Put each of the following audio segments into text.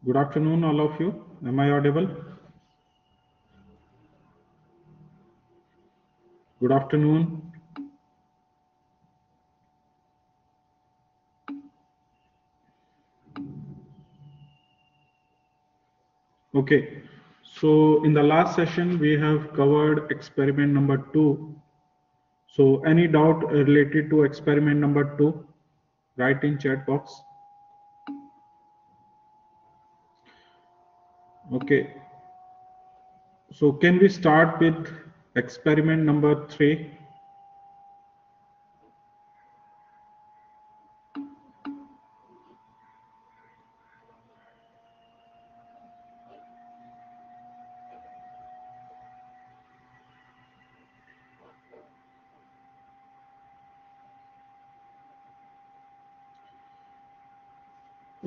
Good afternoon, all of you. Am I audible? Good afternoon. Okay. So in the last session, we have covered experiment number 2. So any doubt related to experiment number 2? Write in chat box. Okay. So can we start with experiment number 3?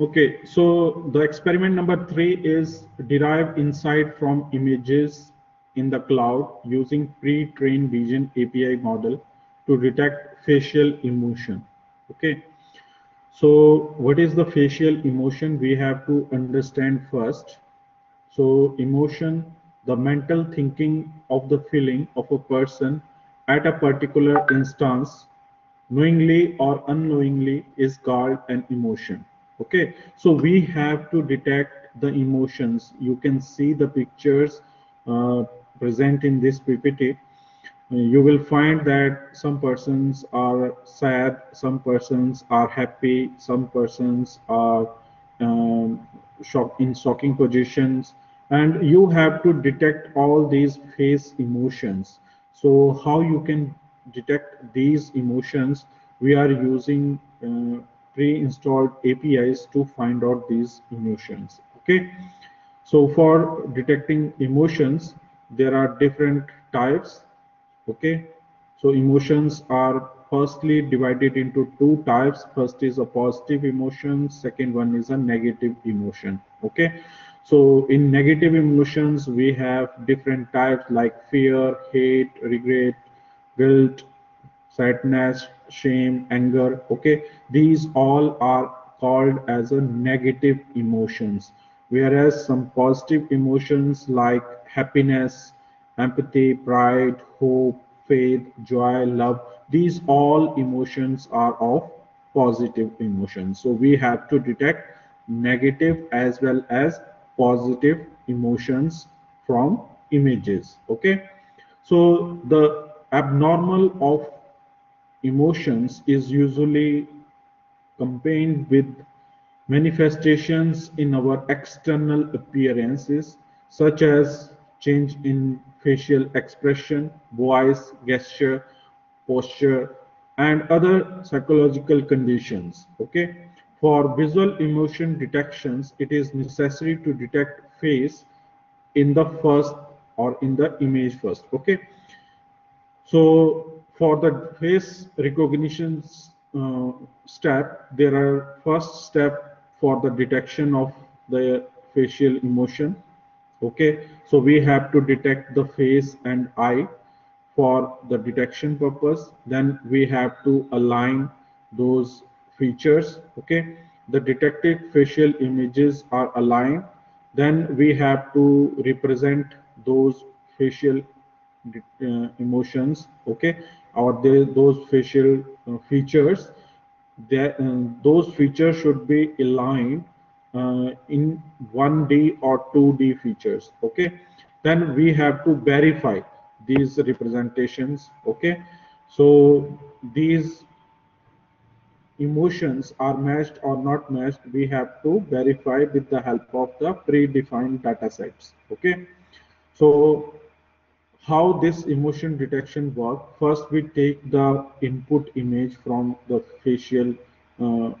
Okay, so the experiment number 3 is derive insight from images in the cloud using pre-trained vision API model to detect facial emotion. Okay, so what is the facial emotion? We have to understand first. So emotion, the mental thinking of the feeling of a person at a particular instance, knowingly or unknowingly, is called an emotion. Okay, so we have to detect the emotions. You can see the pictures uh, present in this PPT. You will find that some persons are sad, some persons are happy, some persons are in shocking positions, and you have to detect all these face emotions. So how you can detect these emotions? We are using pre-installed APIs to find out these emotions. Okay, so for detecting emotions, there are different types. Okay, so emotions are firstly divided into two types. First is a positive emotion, second one is a negative emotion. Okay, so in negative emotions we have different types like fear, hate, regret, guilt, sadness, shame, anger. Okay, these all are called as a negative emotions, whereas some positive emotions like happiness, empathy, pride, hope, faith, joy, love, these all emotions are of positive emotions. So we have to detect negative as well as positive emotions from images. Okay, so the abnormal of emotions is usually combined with manifestations in our external appearances, such as change in facial expression, voice, gesture, posture, and other psychological conditions. Okay, for visual emotion detections, it is necessary to detect face in the first or in the image first. Okay, so for the face recognition step, there are first step for the detection of the facial emotion. Okay, so we have to detect the face and eye for the detection purpose. Then we have to align those features. Okay, the detected facial images are aligned. Then we have to represent those facial emotions. Okay, or those facial features, those features should be aligned in 1D or 2D features. Okay, then we have to verify these representations. Okay, so these emotions are matched or not matched, we have to verify with the help of the predefined data sets. Okay, so how this emotion detection work? First, we take the input image from the facial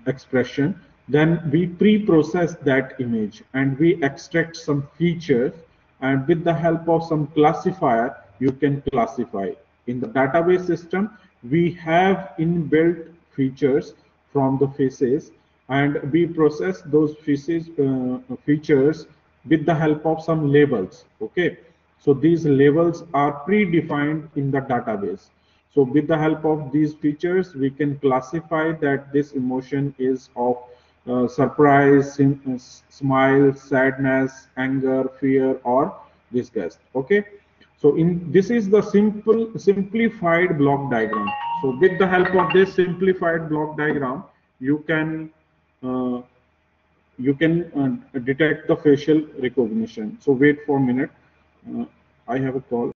expression. Then we pre-process that image and we extract some features. And with the help of some classifier, you can classify. In the database system, we have inbuilt features from the faces, and we process those features with the help of some labels. Okay, so these labels are predefined in the database. So with the help of these features, we can classify that this emotion is of surprise, smile, sadness, anger, fear, or disgust. Okay. So this is the simplified block diagram. So with the help of this simplified block diagram, you can uh, detect the facial recognition. So wait for a minute. Uh, I have a call.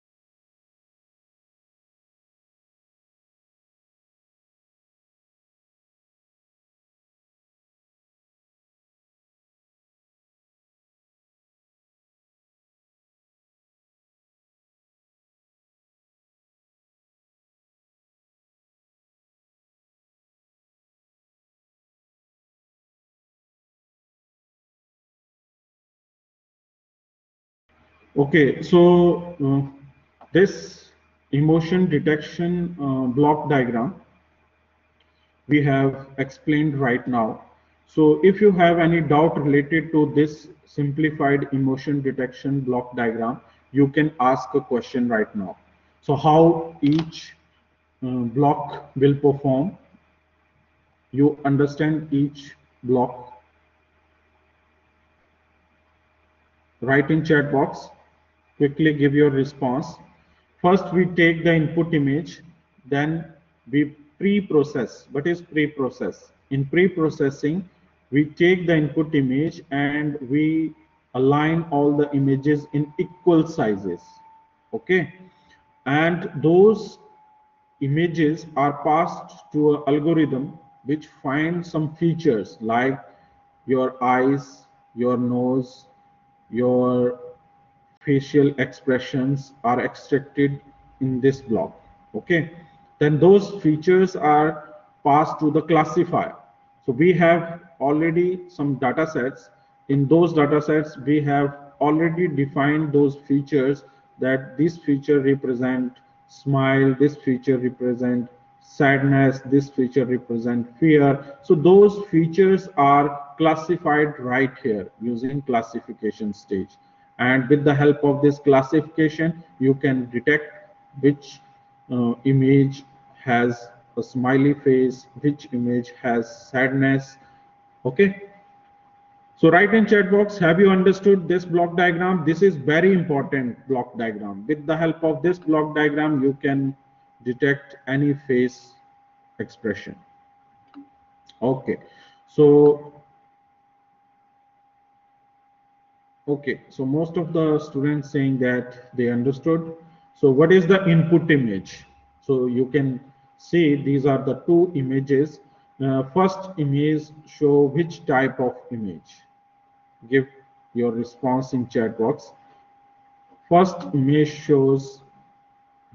Okay, so this emotion detection block diagram we have explained right now. So if you have any doubt related to this simplified emotion detection block diagram, you can ask a question right now. So how each block will perform, you understand each block, write in chat box, quickly give your response. First we take the input image, then we pre-process. What is pre-process? In pre-processing, we take the input image and we align all the images in equal sizes. Okay, and those images are passed to an algorithm which finds some features like your eyes, your nose, your facial expressions are extracted in this block. Okay, then those features are passed to the classifier. So we have already some data sets. In those data sets we have already defined those features, that this feature represent smile, this feature represent sadness, this feature represent fear. So those features are classified right here using classification stage, and with the help of this classification you can detect which image has a smiley face, which image has sadness. Okay, so write in chat box, have you understood this block diagram? This is very important block diagram. With the help of this block diagram you can detect any face expression. Okay, so okay, so most of the students saying that they understood. So what is the input image? So you can see these are the two images. First image show which type of image. Give your response in chat box. First image shows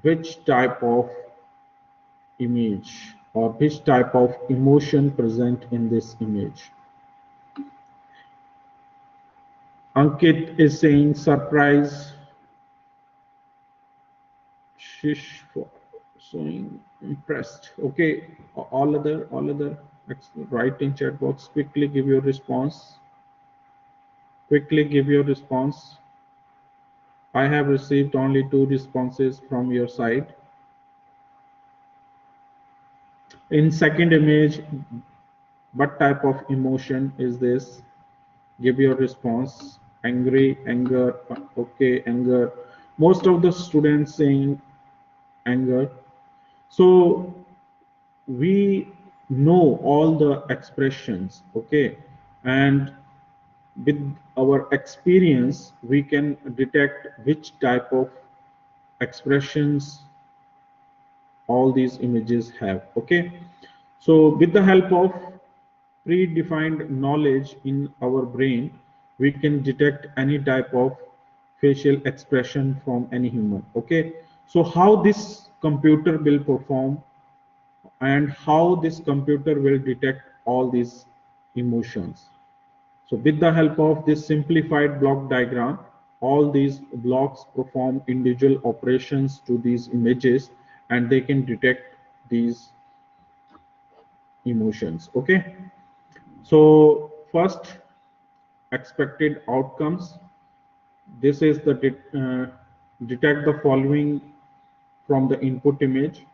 which type of image or which type of emotion present in this image. Ankit is saying surprise. Shish for showing impressed. Okay, all other write in chat box. Quickly give your response. Quickly give your response. I have received only 2 responses from your side. In second image, what type of emotion is this? Give your response. Angry, anger. Okay, anger. Most of the students saying anger. So we know all the expressions, okay, and with our experience we can detect which type of expressions all these images have. Okay, so with the help of predefined knowledge in our brain we can detect any type of facial expression from any human. Okay, so how this computer will perform and how this computer will detect all these emotions. So with the help of this simplified block diagram, all these blocks perform individual operations to these images and they can detect these emotions. Okay, so first expected outcomes. This is the detect the following from the input image: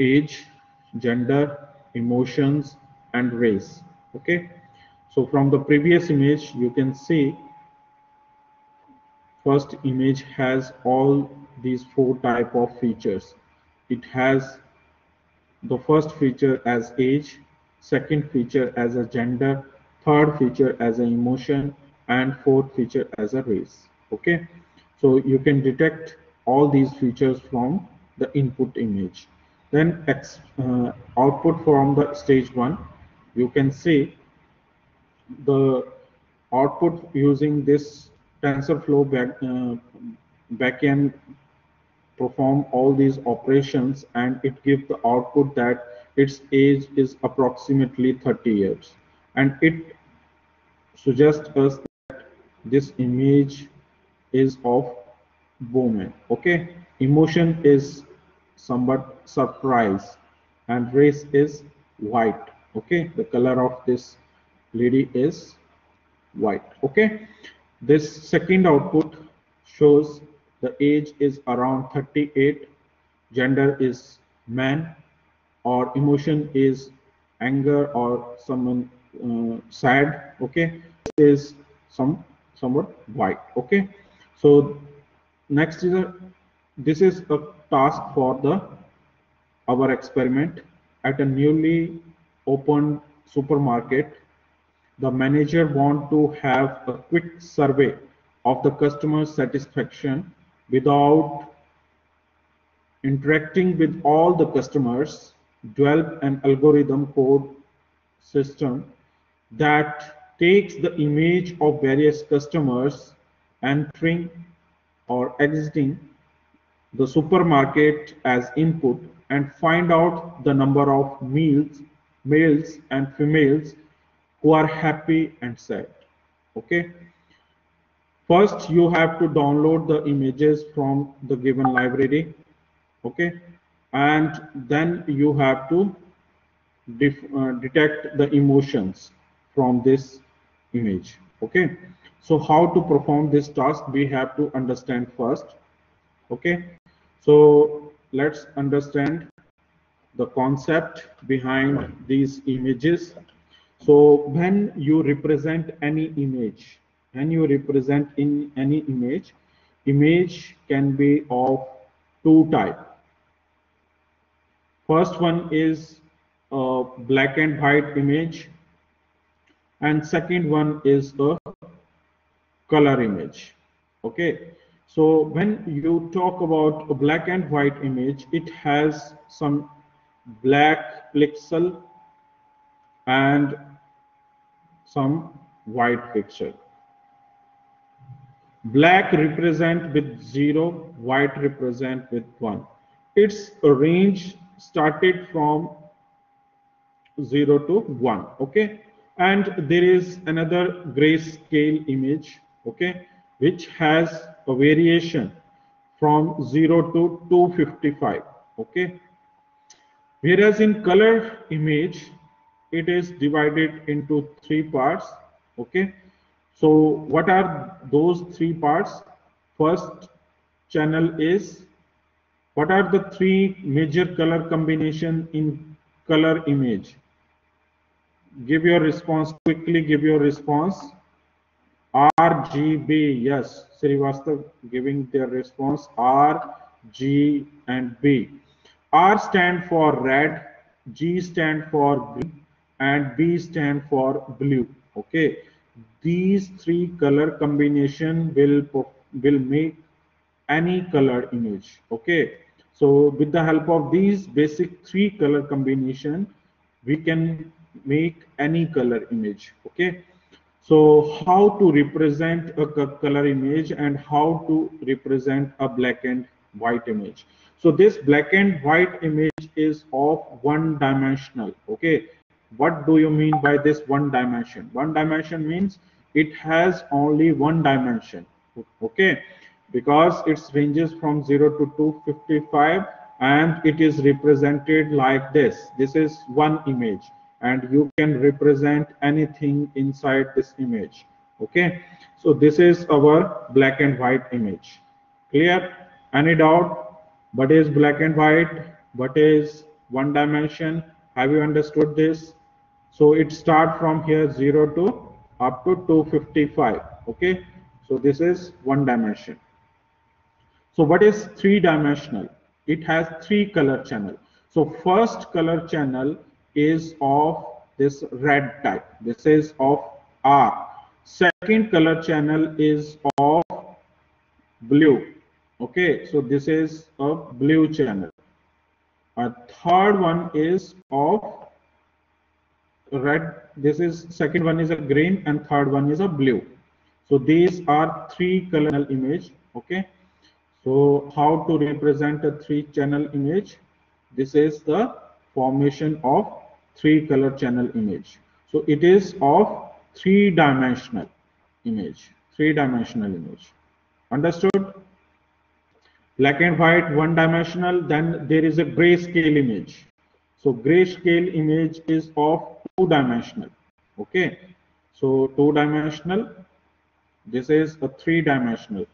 age, gender, emotions, and race. Okay, so from the previous image you can see first image has all these four type of features. It has the first feature as age, second feature as a gender, third feature as an emotion, and fourth feature as a race. Okay, so you can detect all these features from the input image. Then output from the stage one, you can see the output using this TensorFlow backend perform all these operations, and it gives the output that its age is approximately 30 years, and it suggests us this image is of woman. Okay, emotion is somewhat surprise, and race is white. Okay, the color of this lady is white. Okay, this second output shows the age is around 38, gender is man, or emotion is anger or someone sad. Okay, this is somewhat white. Okay, so next is this is a task for the our experiment at a newly opened supermarket. The manager want to have a quick survey of the customer satisfaction without interacting with all the customers. Develop an algorithm code system that takes the image of various customers entering or exiting the supermarket as input and find out the number of males and females who are happy and sad. Okay, first you have to download the images from the given library. Okay, and then you have to detect the emotions from this image. Okay, so how to perform this task we have to understand first. Okay, so let's understand the concept behind these images. So when you represent any image, when you represent in any image can be of two types. First one is a black and white image, and second one is a color image. Okay, so when you talk about a black and white image, it has some black pixel and some white pixel. Black represent with 0, white represent with 1. Its range started from 0 to 1. Okay, and there is another grayscale image, okay, which has a variation from 0 to 255. Okay, whereas in color image it is divided into three parts. Okay, so what are those three parts? First channel is, what are the three major color combination in color image? Give your response quickly, give your response. RGB, yes, Srivastav giving their response. R, G, and B. R stand for red, G stand for green, and B stand for blue. Okay, these three color combination will make any colored image. Okay, so with the help of these basic three color combination, we can make any color image. Okay, so how to represent a color image and how to represent a black and white image? So this black and white image is of one dimensional. Okay, what do you mean by this one dimension? One dimension means it has only one dimension. Okay, because it ranges from 0 to 255, and it is represented like this. This is one image, and you can represent anything inside this image. Okay, so this is our black and white image. Clear? Any doubt? What is black and white? What is one dimension? Have you understood this? So it start from here 0 to up to 255. Okay, so this is one dimension. So what is three dimensional? It has three color channel. So first color channel is of this red type. This is of R. Second color channel is of blue. Okay, so this is a blue channel. A third one is of red. This is second one is a green and third one is a blue. So these are three color image. Okay, so how to represent a three channel image? This is the formation of three color channel image. So it is of three dimensional image. Three dimensional image. Understood? Black and white one dimensional. Then there is a grayscale image. So grayscale image is of two dimensional. Okay, so two dimensional. This is a three dimensional.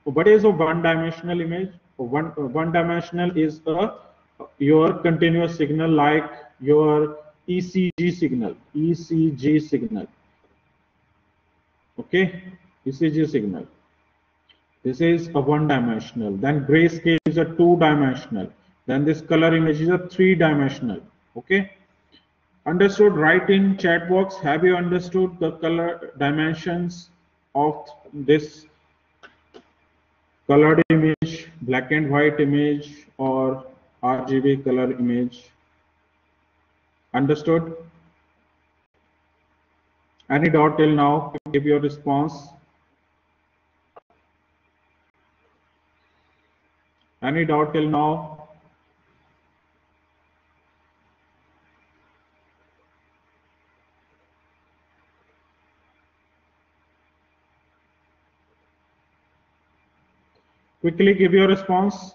What is a one dimensional image? One dimensional is a your continuous signal, like your ECG signal. ECG signal. Okay, ECG signal. This is a one dimensional. Then grayscale is a two dimensional. Then this color image is a three dimensional. Okay. Understood? Write in chat box. Have you understood the color dimensions of this colored image, black and white image, or RGB color image? Understood? Any doubt till now? Give your response. Any doubt till now? Quickly give your response.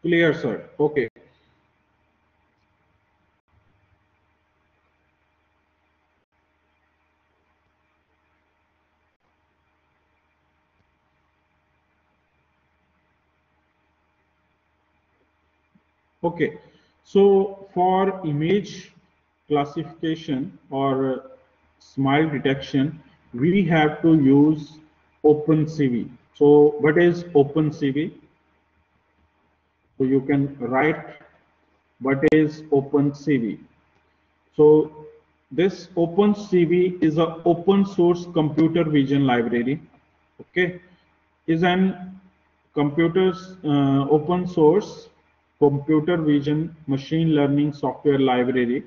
Clear, sir. Okay. Okay, so for image classification or smile detection, we have to use OpenCV. So what is OpenCV? So you can write what is OpenCV. So this OpenCV is an open source computer vision library. Okay, is an computers open source computer vision machine learning software library,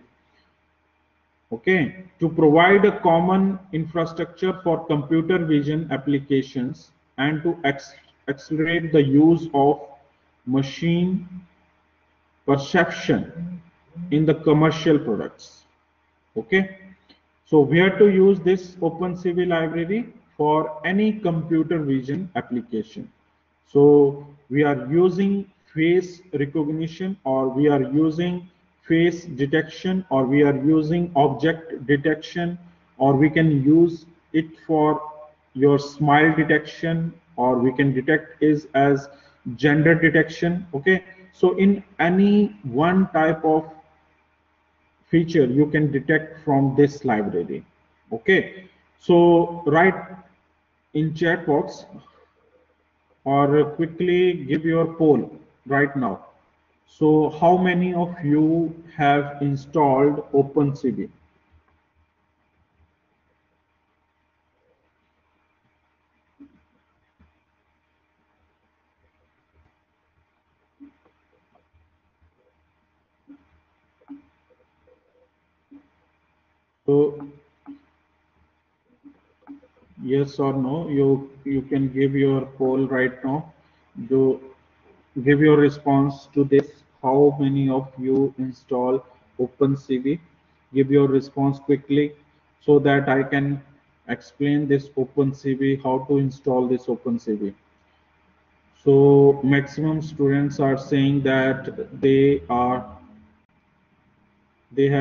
okay, to provide a common infrastructure for computer vision applications and to accelerate the use of machine perception in the commercial products. Okay, so where to use this OpenCV library? For any computer vision application. So we are using face recognition, or we are using face detection, or we are using object detection, or we can use it for your smile detection, or we can detect is as gender detection. Okay, so in any one type of feature you can detect from this library. Okay, so write in chat box or quickly give your poll right now. So how many of you have installed OpenCV? So yes or no, you can give your poll right now. Do give your response to this. How many of you install OpenCV? Give your response quickly so that I can explain this OpenCV, how to install this OpenCV. So maximum students are saying that they have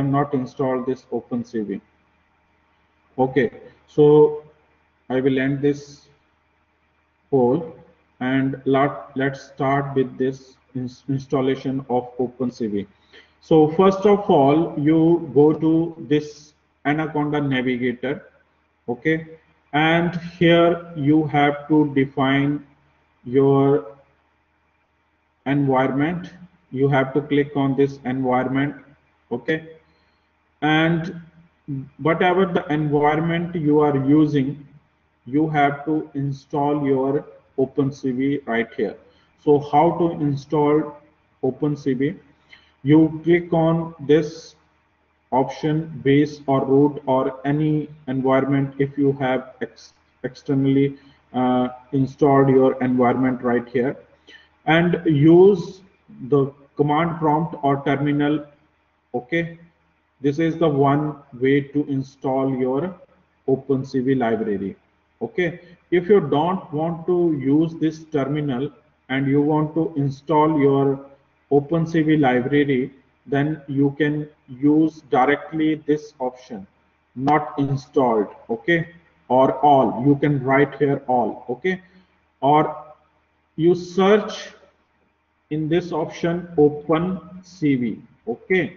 not installed this OpenCV. Okay, so I will end this poll, and let's start with this installation of OpenCV. So first of all, you go to this Anaconda Navigator, okay, and here you have to define your environment. You have to click on this environment, okay, and whatever the environment you are using, you have to install your OpenCV right here. So how to install OpenCV? You click on this option, base or root or any environment. If you have externally installed your environment right here, and use the command prompt or terminal, okay. This is the one way to install your OpenCV library, okay. If you don't want to use this terminal and you want to install your OpenCV library, then you can use directly this option, not installed, okay, or all. You can write here all, okay, or you search in this option OpenCV, okay.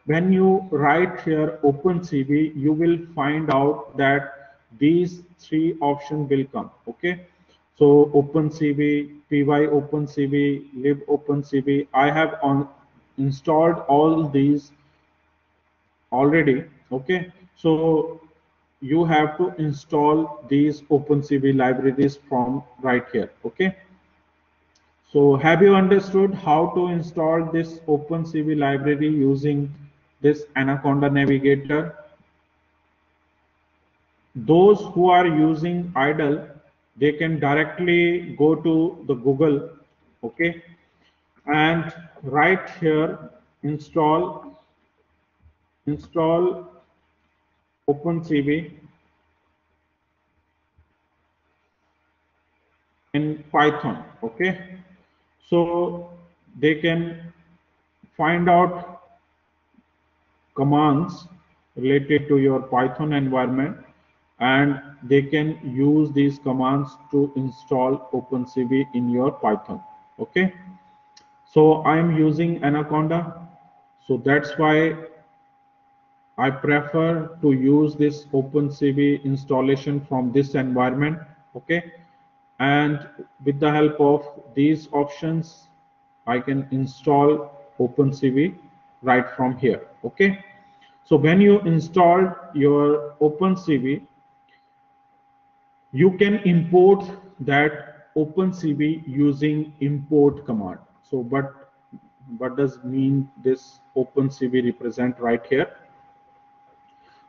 When you write here OpenCV, you will find out that these three options will come, okay. So OpenCV, PY OpenCV, lib OpenCV, I have installed all these already, okay. So you have to install these OpenCV libraries from right here, okay. So have you understood how to install this OpenCV library using this Anaconda Navigator? Those who are using idle, they can directly go to the Google, okay, and right here install OpenCV in Python, okay. So they can find out commands related to your Python environment, and they can use these commands to install OpenCV in your Python, okay. So I'm using Anaconda, so that's why I prefer to use this OpenCV installation from this environment, okay. And with the help of these options, I can install OpenCV right from here, okay. So when you install your OpenCV, you can import that OpenCV using import command. So what does mean this OpenCV represent right here?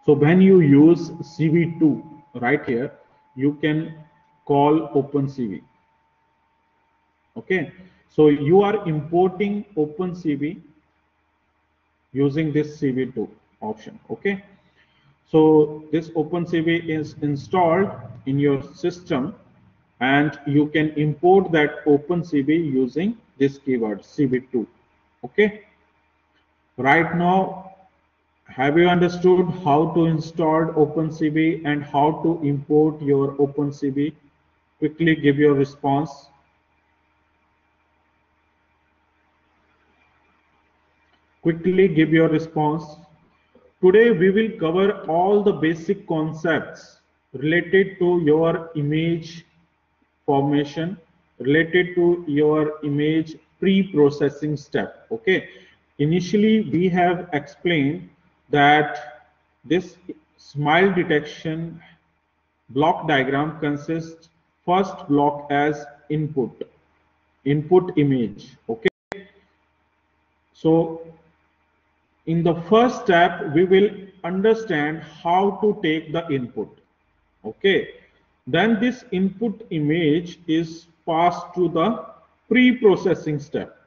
So when you use CV2 right here, you can call OpenCV, okay. So you are importing OpenCV using this CV2 option, okay. So this OpenCV is installed in your system, and you can import that OpenCV using this keyword CV2, okay. Right now, have you understood how to install OpenCV and how to import your OpenCV? Quickly give your response. Quickly give your response. Today we will cover all the basic concepts related to your image formation, related to your image pre-processing step, okay. Initially we have explained that this smile detection block diagram consists first block as input image, okay. So in the first step, we will understand how to take the input, okay. Then this input image is passed to the pre-processing step,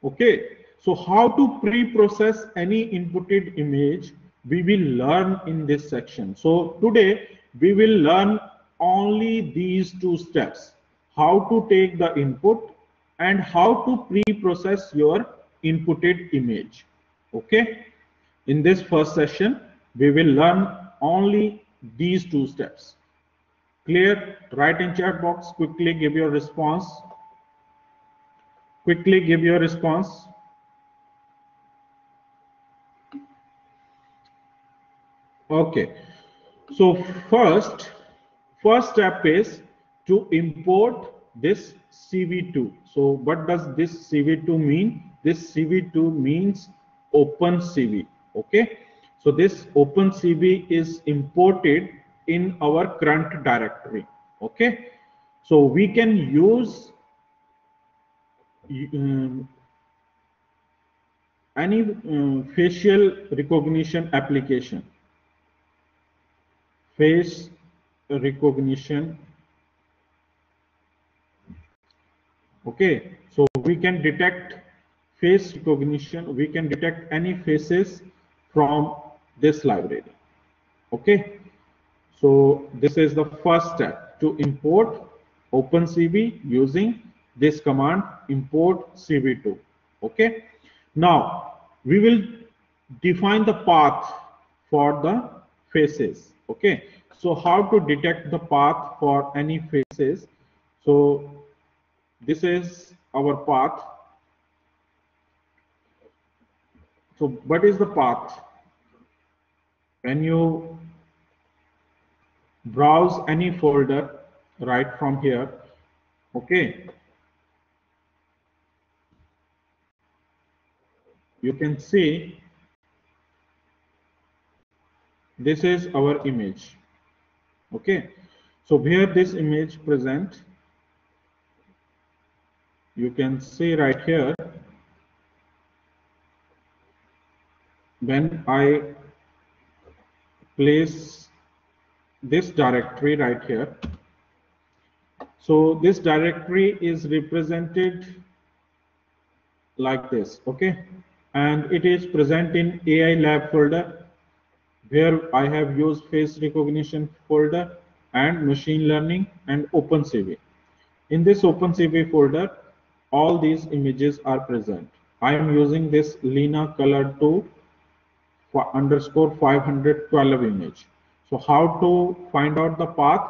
okay. So how to pre-process any inputted image, we will learn in this section. So today we will learn only these two steps: how to take the input and how to pre-process your inputted image, okay. In this first session we will learn only these two steps. Clear? Write in chat box, quickly give your response. Quickly give your response. Okay. So first step is to import this CV2. So what does this CV2 mean? This CV2 means open CV. Okay. So this open CV is imported in our current directory. Okay. So we can use um, any facial recognition application, face recognition. Okay, so we can detect face recognition, we can detect any faces from this library. Okay, so this is the first step to import OpenCV using this command import CV2. Okay, now we will define the path for the faces. Okay, so how to detect the path for any faces? So this is our path. So what is the path? When you browse any folder right from here, okay, you can see this is our image. Okay, so where this image present, you can see right here. When I place this directory right here, so this directory is represented like this. Okay, and it is present in AI lab folder, where I have used face recognition folder and machine learning and OpenCV. In this OpenCV folder, all these images are present. I am using this Lena color 2 underscore 512 image. So how to find out the path?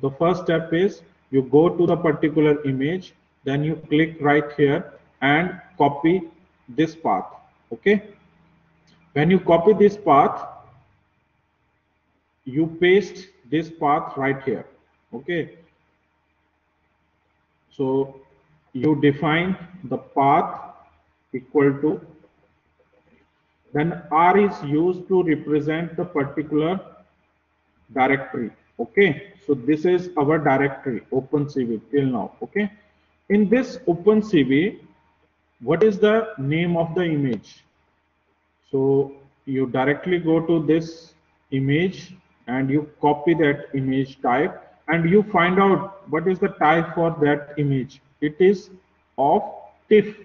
The first step is you go to the particular image, then you click right here and copy this path. Okay. When you copy this path, you paste this path right here. Okay, so you define the path equal to, then R is used to represent the particular directory. Okay, so this is our directory OpenCV till now. Okay, in this OpenCV, what is the name of the image? So you directly go to this image and you copy that image type, and you find out what is the type for that image. It is of TIFF,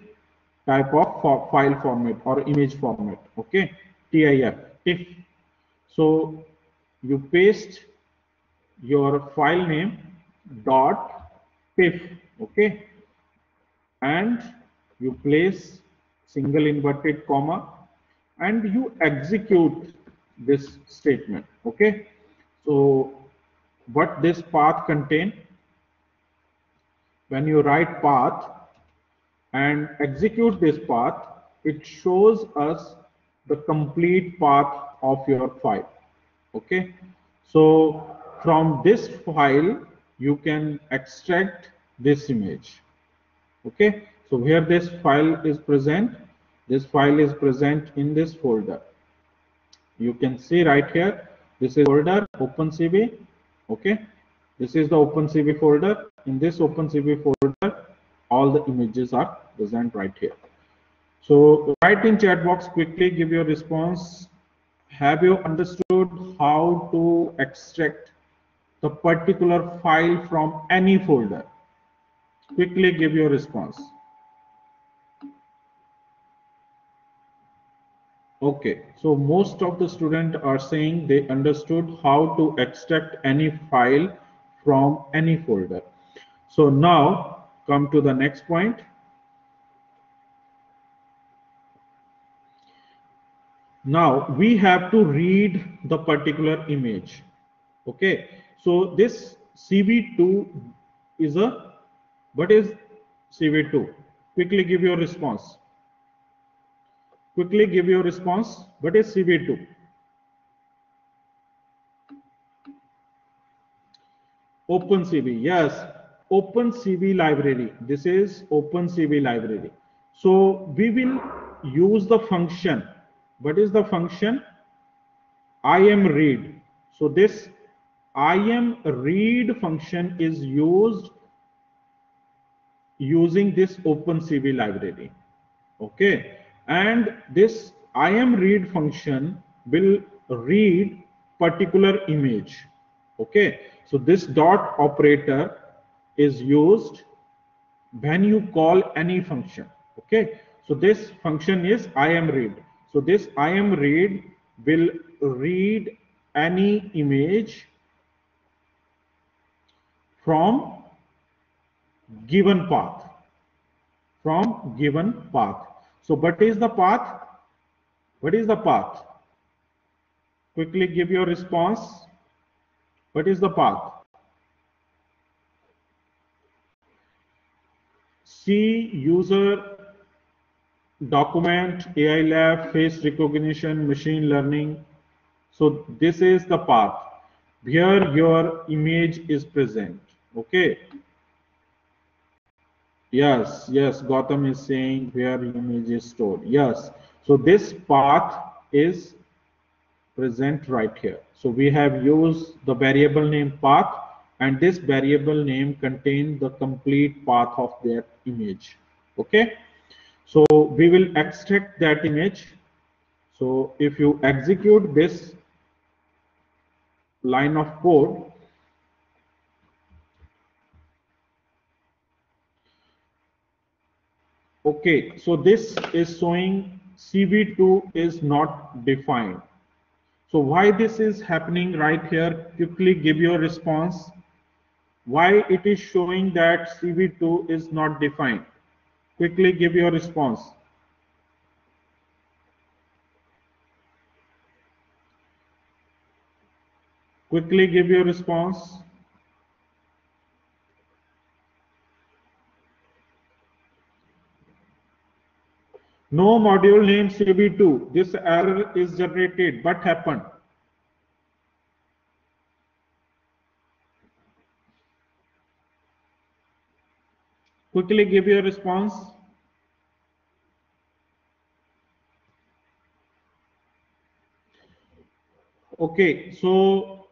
type of file format or image format. Okay, TIF, TIFF. So you paste your file name dot TIFF. Okay, and you place single inverted comma and you execute this statement. Okay, so what this path contain, when you write path and execute this path, it shows us the complete path of your file. Okay, so from this file you can extract this image. Okay, so here this file is present, this file is present in this folder. You can see right here, this is folder OpenCV. Okay, this is the OpenCV folder. In this OpenCV folder, all the images are present right here. So write in chat box, quickly give your response. Have you understood how to extract the particular file from any folder? Quickly give your response. Okay, so most of the students are saying they understood how to extract any file from any folder. So now come to the next point. Now we have to read the particular image. Okay, so this CV2 is a, what is CV2? Quickly give your response. Quickly give your response. What is CV2? OpenCV, yes, OpenCV library. This is OpenCV library. So we will use the function. What is the function? ImRead. So this ImRead function is used using this OpenCV library. Okay, and this ImRead function will read particular image. Okay, so this dot operator is used when you call any function. Okay, so this function is ImRead. So this ImRead will read any image from given path, from given path. So what is the path? What is the path? Quickly give your response. What is the path? C, user, document, AI lab, face recognition, machine learning. So this is the path where your image is present. Okay. Yes, yes, Gautam is saying where image is stored. Yes. So this path is present right here. So we have used the variable name path, and this variable name contains the complete path of that image. Okay. So we will extract that image. So if you execute this line of code, okay, so this is showing CV2 is not defined. So why this is happening right here? Quickly give your response. Why it is showing that CV2 is not defined? Quickly give your response. Quickly give your response. No module name CV2. This error is generated. What happened? Quickly give your response. Okay, so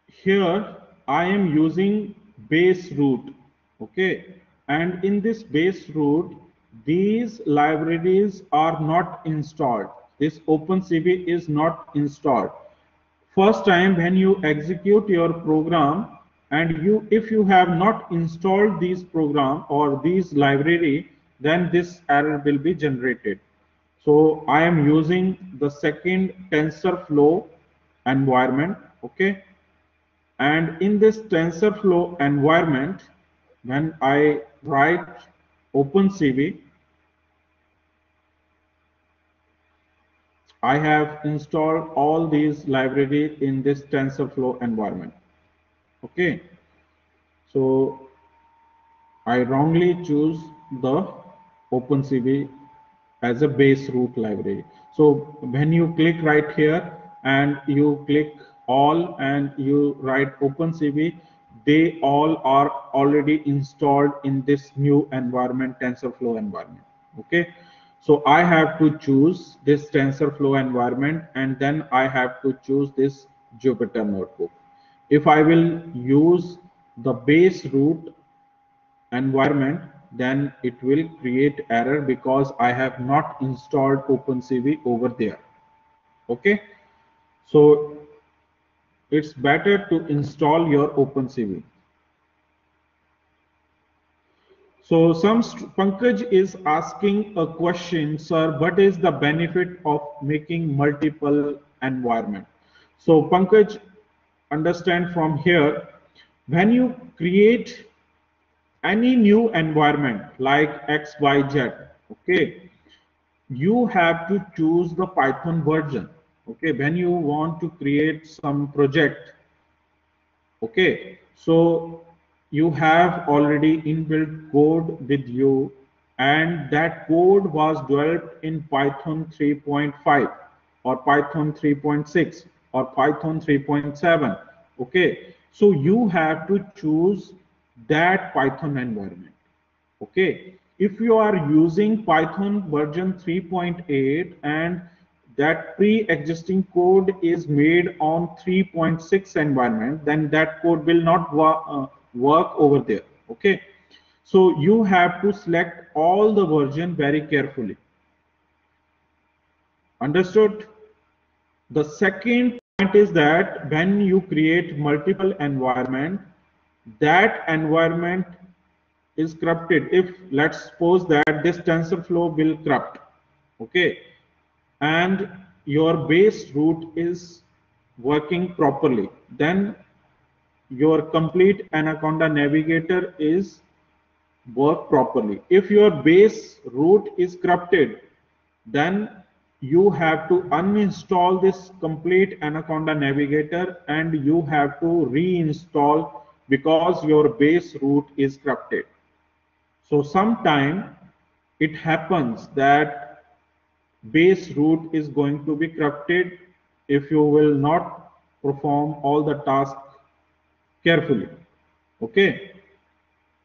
here I am using base root. Okay, and in this base root, these libraries are not installed. This OpenCV is not installed. First time when you execute your program, and if you have not installed these program or these library, then this error will be generated. So I am using the second TensorFlow environment. Okay, and in this TensorFlow environment, when I write OpenCV, I have installed all these libraries in this TensorFlow environment. Okay, so I wrongly choose the OpenCV as a base root library. So when you click right here and you click all and you write OpenCV, they all are already installed in this new environment, TensorFlow environment. Okay, so I have to choose this TensorFlow environment, and then I have to choose this Jupyter notebook. If I will use the base root environment, then it will create error because I have not installed OpenCV over there. Okay, so it's better to install your OpenCV. So Pankaj is asking a question, sir, what is the benefit of making multiple environment? So Pankaj, understand from here, when you create any new environment like XYZ, okay, you have to choose the Python version. Okay, when you want to create some project, okay, so you have already inbuilt code with you, and that code was developed in Python 3.5 or Python 3.6 or Python 3.7. Okay, so you have to choose that Python environment. Okay, if you are using Python version 3.8 and that pre-existing code is made on 3.6 environment, then that code will not work over there. Okay, so you have to select all the version very carefully. Understood? The second point is that when you create multiple environment, that environment is corrupted. If let's suppose that this TensorFlow will corrupt, okay, and your base root is working properly, then your complete Anaconda navigator is work properly. If your base root is corrupted, then you have to uninstall this complete Anaconda navigator and you have to reinstall because your base root is corrupted. So sometime it happens that base root is going to be corrupted if you will not perform all the tasks carefully. Okay.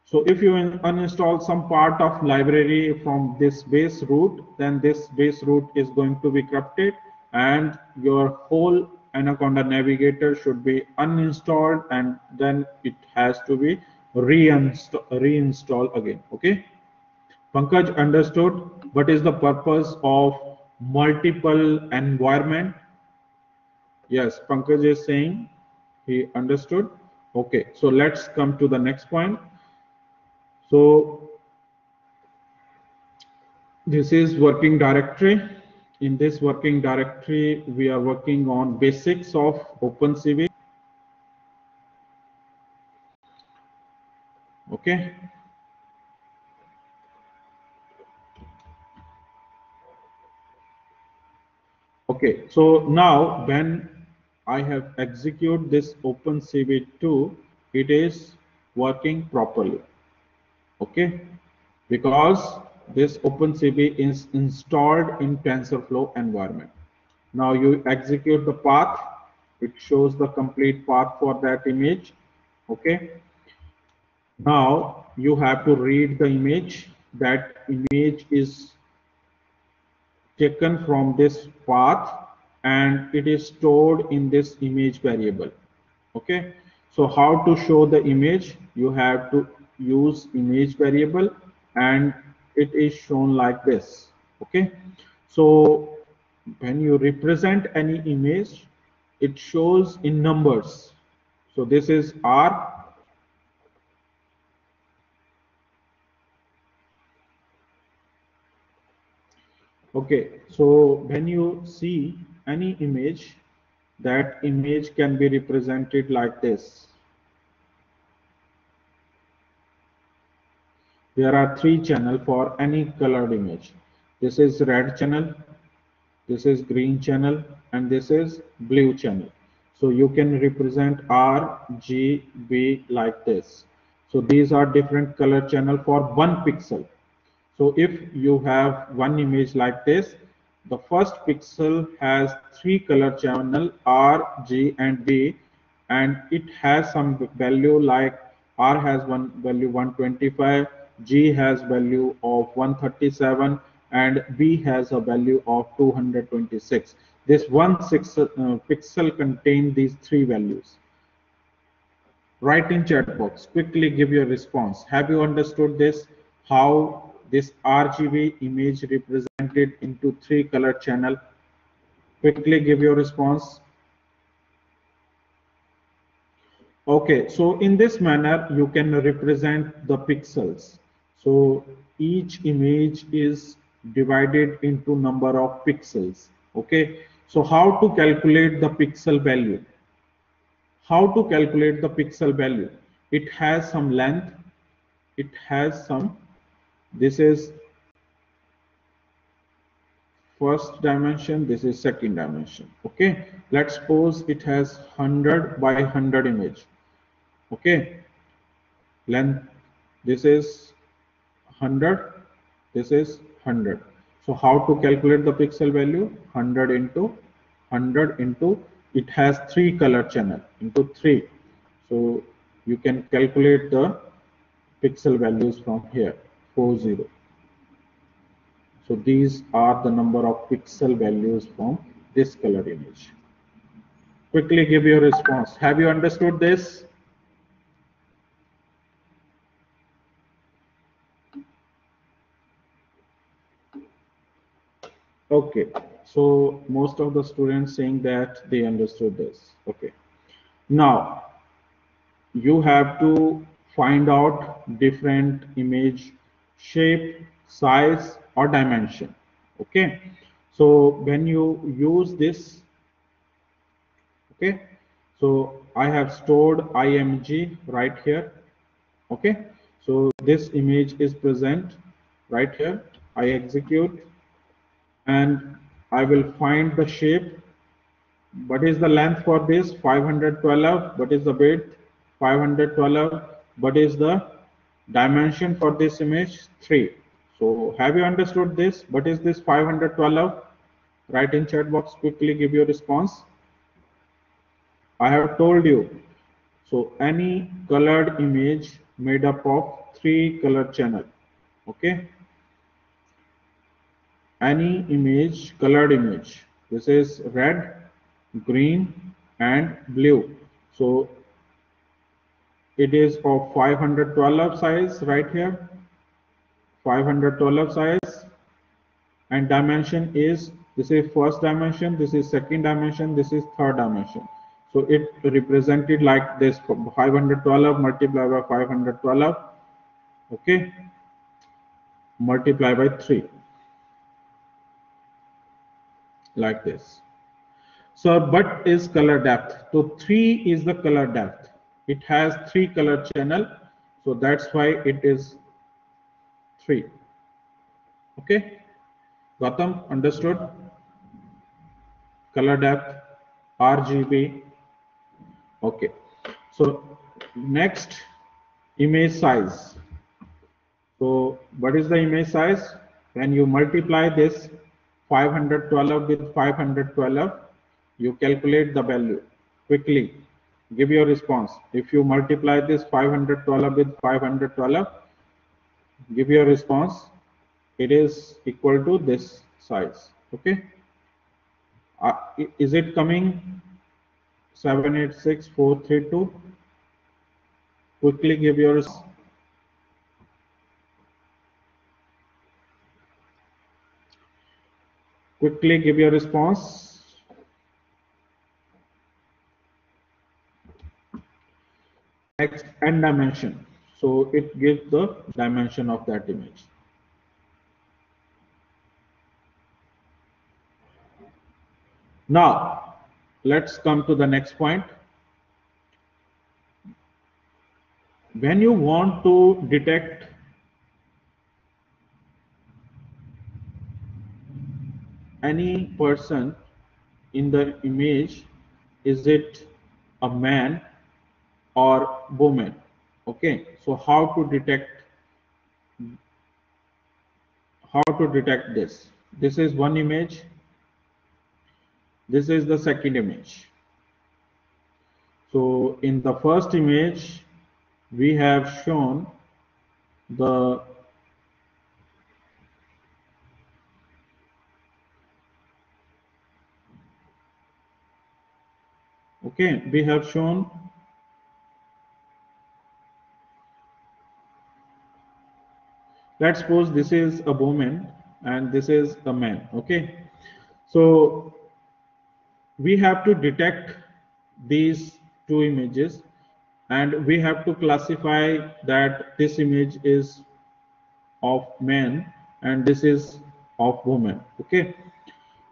So if you uninstall some part of library from this base root, then this base root is going to be corrupted and your whole Anaconda navigator should be uninstalled and then it has to be reinstall again. Okay. Pankaj understood what is the purpose of multiple environment. Yes, Pankaj is saying he understood. Okay, so let's come to the next point. So this is working directory. In this working directory, we are working on basics of OpenCV. Okay. Okay, so now when I have execute this OpenCV2, it is working properly. Okay, because this OpenCV is installed in TensorFlow environment. Now you execute the path, it shows the complete path for that image. Okay, now you have to read the image. That image is taken from this path and it is stored in this image variable. Okay, so how to show the image? You have to use image variable and it is shown like this. Okay, so when you represent any image, it shows in numbers. So this is R. Okay, so when you see any image, that image can be represented like this. There are three channels for any colored image. This is red channel, this is green channel, and this is blue channel. So you can represent R, G, B like this. So these are different color channel for 1 pixel. So if you have one image like this, the first pixel has 3 color channel R, G and B, and it has some value like R has one value 125, G has value of 137 and B has a value of 226. This one pixel contains these three values. Write in chat box, quickly give your response. Have you understood this? How this RGB image represented into 3 color channel? Quickly give your response. Okay, so in this manner you can represent the pixels. So each image is divided into number of pixels. Okay, so how to calculate the pixel value? How to calculate the pixel value? It has some length, it has some, this is first dimension, this is second dimension. Okay, let's suppose it has 100 by 100 image. Okay, length, this is 100, this is 100. So how to calculate the pixel value? 100 into 100 into, it has 3 color channel, into 3. So you can calculate the pixel values from here, 40. So these are the number of pixel values from this color image. Quickly give your response. Have you understood this? Okay, so most of the students saying that they understood this. Okay, now you have to find out different image shape, size, or dimension. Okay, so when you use this, okay, so I have stored img right here. Okay, so this image is present right here. I execute and I will find the shape. What is the length for this? 512. What is the width? 512. What is the dimension for this image? 3. So have you understood this? What is this 512? Write in chat box, quickly give your response. I have told you. So any colored image made up of 3 color channel. Okay. Any image, colored image. This is red, green, and blue. So it is of 512 size right here, 512 size, and dimension is, this is first dimension, this is second dimension, this is third dimension. So it represented like this, 512 multiplied by 512, okay, multiply by 3, like this. So what is color depth? So 3 is the color depth. It has 3 color channel, so that's why it is 3. Okay, Gautam, understood? Color depth, RGB. Okay, so next, image size. So what is the image size? When you multiply this 512 with 512, you calculate the value. Quickly give your response. If you multiply this 512 with 512, give your response. It is equal to this size. Okay, is it coming? 786432. Quickly give your response. Quickly give your response. Next, n dimension. So it gives the dimension of that image. Now, let's come to the next point. When you want to detect any person in the image, is it a man or woman? Okay, so how to detect this? This is one image. This is the second image. So in the first image, we have shown the we have shown let's suppose this is a woman and this is a man. Okay, so we have to detect these two images and we have to classify that this image is of man and this is of woman. Okay,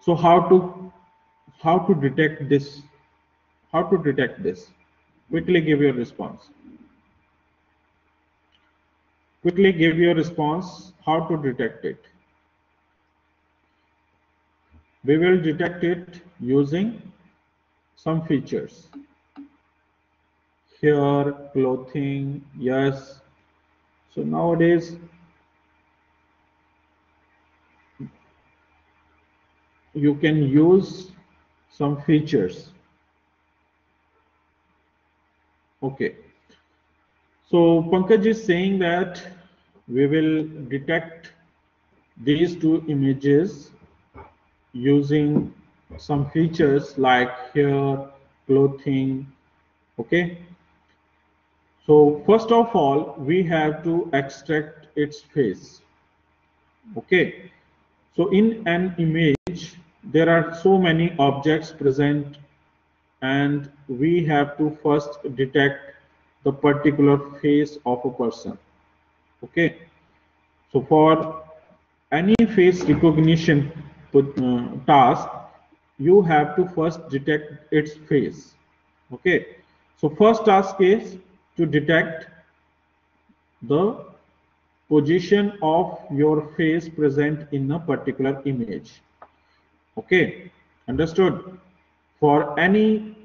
so how to detect this? How to detect this? Quickly give your response. Quickly give your response. How to detect it? We will detect it using some features. Hair, clothing, yes. So nowadays you can use some features. Okay. So Pankaj is saying that we will detect these two images using some features like hair, clothing. Okay. So first of all, we have to extract its face. Okay. So in an image, there are so many objects present, and we have to first detect the particular face of a person. Okay. So for any face recognition task, you have to first detect its face. Okay. So first task is to detect the position of your face present in a particular image. Okay, understood? For any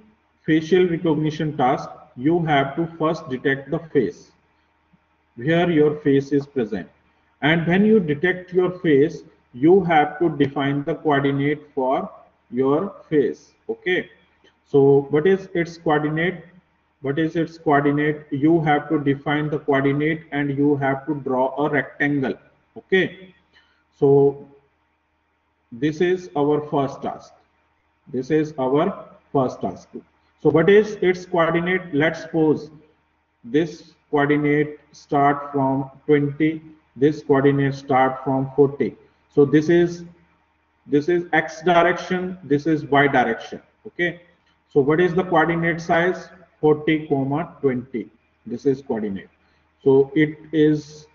facial recognition task, you have to first detect the face, where your face is present. And when you detect your face, you have to define the coordinate for your face. Okay, so what is its coordinate? What is its coordinate? You have to define the coordinate and you have to draw a rectangle. Okay, so this is our first task. This is our first task. So what is its coordinate? Let's suppose this coordinate start from 20, this coordinate start from 40. So this is x direction, this is y direction. Okay. So what is the coordinate size? 40 comma 20. This is coordinate. So it is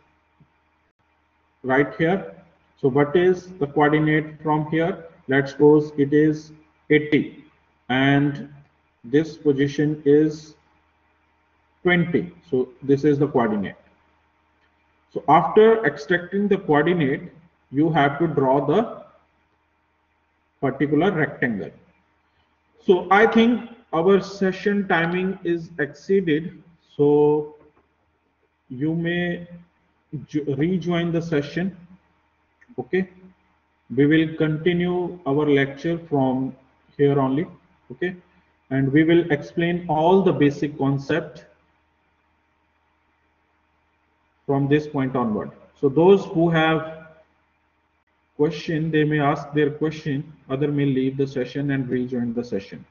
right here. So what is the coordinate from here? Let's suppose it is 80 and this position is 20. So this is the coordinate. So after extracting the coordinate, you have to draw the particular rectangle. So I think our session timing is exceeded. So you may rejoin the session. Okay. We will continue our lecture from here only. Okay. And we will explain all the basic concept from this point onward. So those who have question, they may ask their question, other may leave the session and rejoin the session.